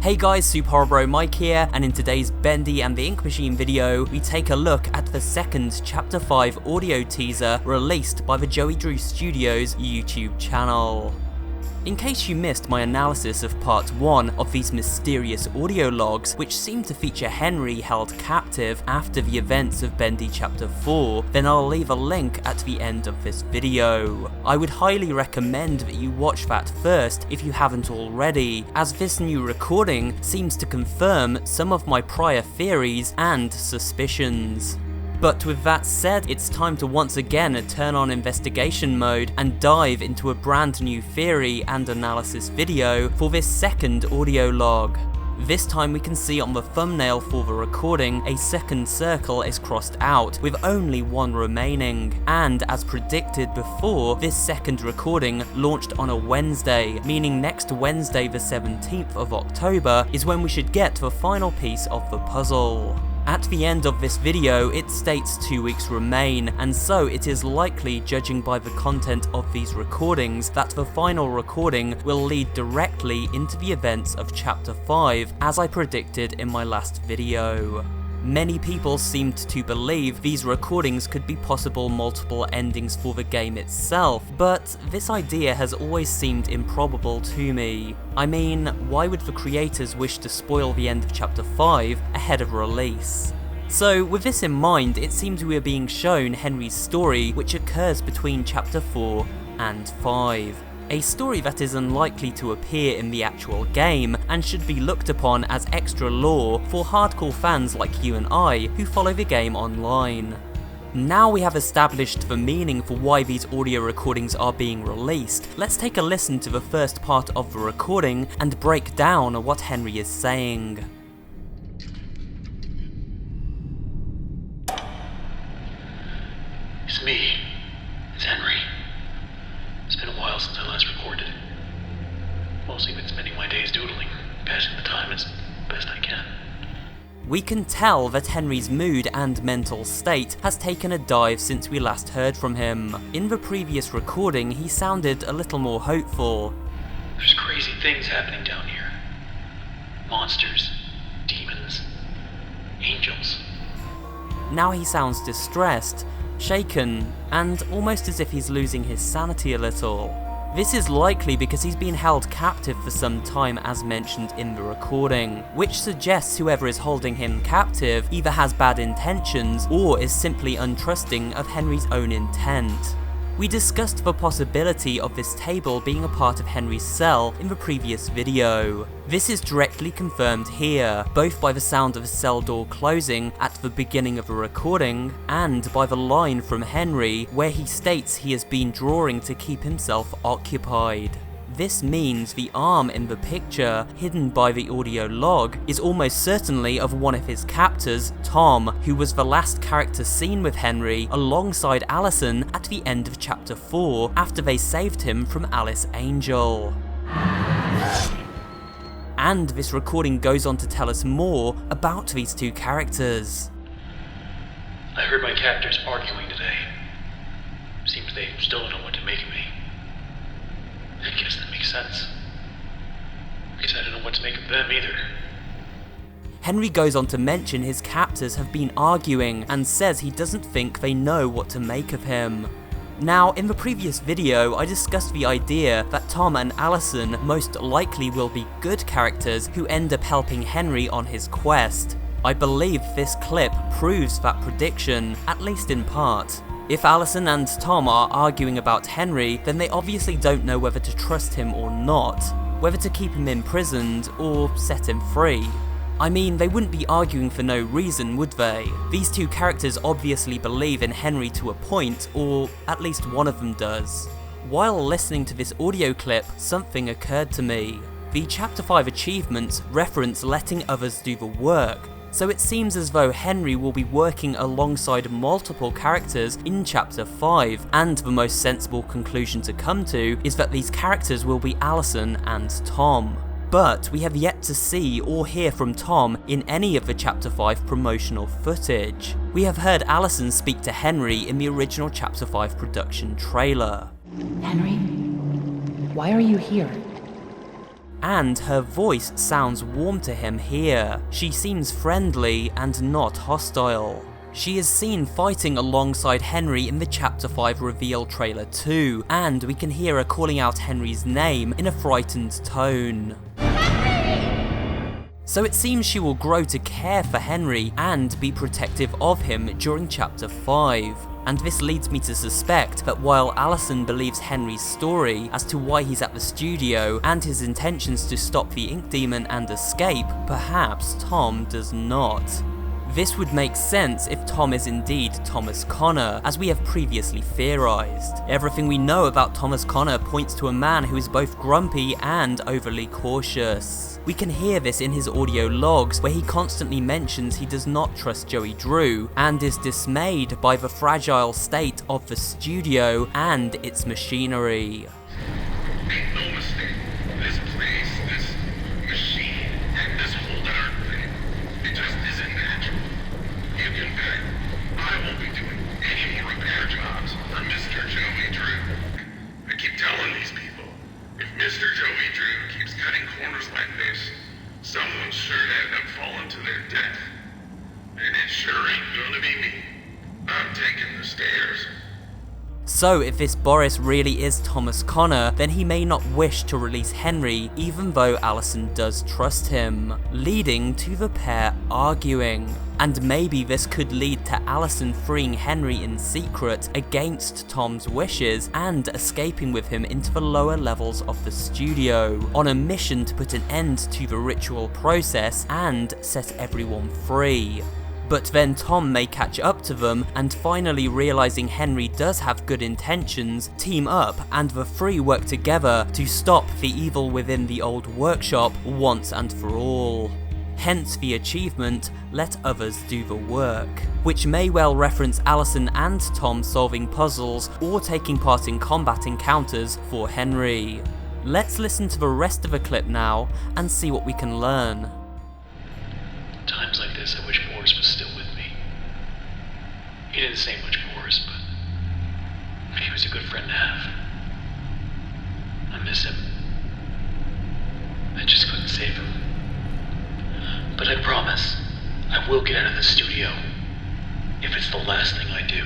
Hey guys, SuperHorrorBro Mike here, and in today's Bendy and the Ink Machine video, we take a look at the second Chapter 5 audio teaser released by the Joey Drew Studios YouTube channel. In case you missed my analysis of part 1 of these mysterious audio logs, which seem to feature Henry held captive after the events of Bendy Chapter 4, then I'll leave a link at the end of this video. I would highly recommend that you watch that first if you haven't already, as this new recording seems to confirm some of my prior theories and suspicions. But with that said, it's time to once again turn on investigation mode and dive into a brand new theory and analysis video for this second audio log. This time we can see on the thumbnail for the recording a second circle is crossed out with only one remaining, and as predicted before, this second recording launched on a Wednesday, meaning next Wednesday the 17th of October is when we should get the final piece of the puzzle. At the end of this video, it states 2 weeks remain, and so it is likely, judging by the content of these recordings, that the final recording will lead directly into the events of Chapter 5, as I predicted in my last video. Many people seemed to believe these recordings could be possible multiple endings for the game itself, but this idea has always seemed improbable to me. I mean, why would the creators wish to spoil the end of Chapter 5 ahead of release? So with this in mind, it seems we are being shown Henry's story, which occurs between Chapter 4 and 5. A story that is unlikely to appear in the actual game, and should be looked upon as extra lore for hardcore fans like you and I who follow the game online. Now we have established the meaning for why these audio recordings are being released, let's take a listen to the first part of the recording and break down what Henry is saying. It's me. It's Henry. It's been a while since I last recorded. Mostly been spending my days doodling, passing the time as best I can. We can tell that Henry's mood and mental state has taken a dive since we last heard from him. In the previous recording, he sounded a little more hopeful. There's crazy things happening down here. Monsters, demons, angels. Now he sounds distressed, shaken, and almost as if he's losing his sanity a little. This is likely because he's been held captive for some time, as mentioned in the recording, which suggests whoever is holding him captive either has bad intentions or is simply untrusting of Henry's own intent. We discussed the possibility of this table being a part of Henry's cell in the previous video. This is directly confirmed here, both by the sound of a cell door closing at the beginning of the recording, and by the line from Henry where he states he has been drawing to keep himself occupied. This means the arm in the picture, hidden by the audio log, is almost certainly of one of his captors, Tom, who was the last character seen with Henry alongside Allison at the end of Chapter 4 after they saved him from Alice Angel. And this recording goes on to tell us more about these two characters. I heard my captors arguing today. Seems they still don't know what to make of me. I guess that makes sense. Because I don't know what to make of them either. Henry goes on to mention his captors have been arguing and says he doesn't think they know what to make of him. Now, in the previous video, I discussed the idea that Tom and Allison most likely will be good characters who end up helping Henry on his quest. I believe this clip proves that prediction, at least in part. If Allison and Tom are arguing about Henry, then they obviously don't know whether to trust him or not, whether to keep him imprisoned or set him free. I mean, they wouldn't be arguing for no reason, would they? These two characters obviously believe in Henry to a point, or at least one of them does. While listening to this audio clip, something occurred to me. The Chapter 5 achievements reference letting others do the work, so it seems as though Henry will be working alongside multiple characters in Chapter 5, and the most sensible conclusion to come to is that these characters will be Allison and Tom. But we have yet to see or hear from Tom in any of the Chapter 5 promotional footage. We have heard Allison speak to Henry in the original Chapter 5 production trailer. Henry, why are you here? and her voice sounds warm to him here. She seems friendly and not hostile. She is seen fighting alongside Henry in the Chapter 5 reveal trailer too, and we can hear her calling out Henry's name in a frightened tone. So it seems she will grow to care for Henry and be protective of him during Chapter 5. And this leads me to suspect that while Allison believes Henry's story as to why he's at the studio and his intentions to stop the ink demon and escape, perhaps Tom does not. This would make sense if Tom is indeed Thomas Connor, as we have previously theorized. Everything we know about Thomas Connor points to a man who is both grumpy and overly cautious. We can hear this in his audio logs, where he constantly mentions he does not trust Joey Drew, and is dismayed by the fragile state of the studio and its machinery. Make no mistake, this place, this machine, and this whole darn thing, it just isn't natural. You can bet I won't be doing any more repair jobs for Mr. Joey Drew. I keep telling these people, if Mr. Joey Drew keeps cutting corners like this, someone's sure to end up falling to their death. And it sure ain't gonna be me. I'm taking the stairs. So if this Boris really is Thomas Connor, then he may not wish to release Henry, even though Allison does trust him, leading to the pair arguing. And maybe this could lead to Allison freeing Henry in secret against Tom's wishes and escaping with him into the lower levels of the studio, on a mission to put an end to the ritual process and set everyone free. But then Tom may catch up to them, and finally realizing Henry does have good intentions, team up and the three work together to stop the evil within the old workshop once and for all. Hence the achievement, let others do the work, which may well reference Allison and Tom solving puzzles or taking part in combat encounters for Henry. Let's listen to the rest of the clip now and see what we can learn. Times like this, I wish Boris was still with me. He didn't say much, Boris, but he was a good friend to have. I miss him. I just couldn't save him. But I promise, I will get out of the studio, if it's the last thing I do.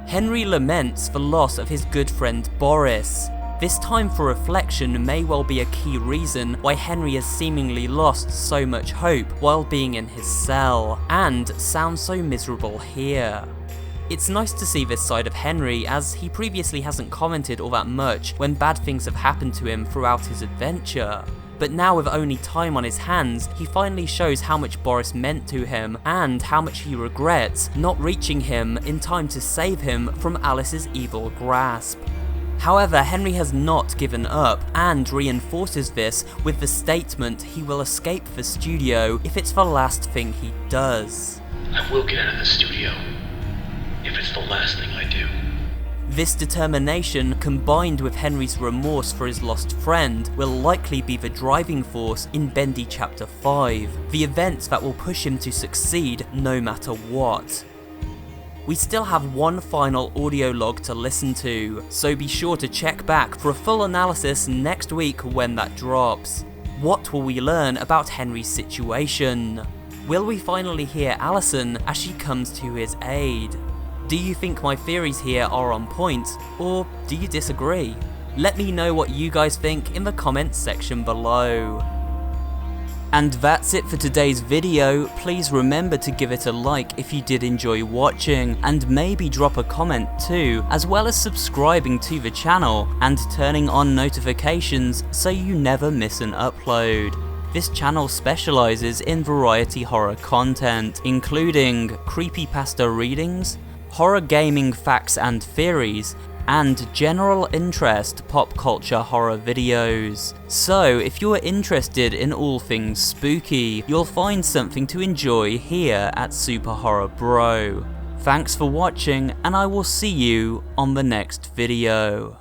Henry laments the loss of his good friend Boris. This time for reflection may well be a key reason why Henry has seemingly lost so much hope while being in his cell, and sounds so miserable here. It's nice to see this side of Henry, as he previously hasn't commented all that much when bad things have happened to him throughout his adventure. But now with only time on his hands, he finally shows how much Boris meant to him, and how much he regrets not reaching him in time to save him from Alice's evil grasp. However, Henry has not given up, and reinforces this with the statement he will escape the studio if it's the last thing he does. I will get out of the studio, if it's the last thing I do. This determination, combined with Henry's remorse for his lost friend, will likely be the driving force in Bendy Chapter 5, the event that will push him to succeed no matter what. We still have one final audio log to listen to, so be sure to check back for a full analysis next week when that drops. What will we learn about Henry's situation? Will we finally hear Allison as she comes to his aid? Do you think my theories here are on point, or do you disagree? Let me know what you guys think in the comments section below. And that's it for today's video. Please remember to give it a like if you did enjoy watching, and maybe drop a comment too, as well as subscribing to the channel and turning on notifications so you never miss an upload. This channel specializes in variety horror content, including creepypasta readings, horror gaming facts and theories, and general interest pop culture horror videos. So if you're interested in all things spooky, you'll find something to enjoy here at SuperHorrorBro. Thanks for watching, and I will see you on the next video.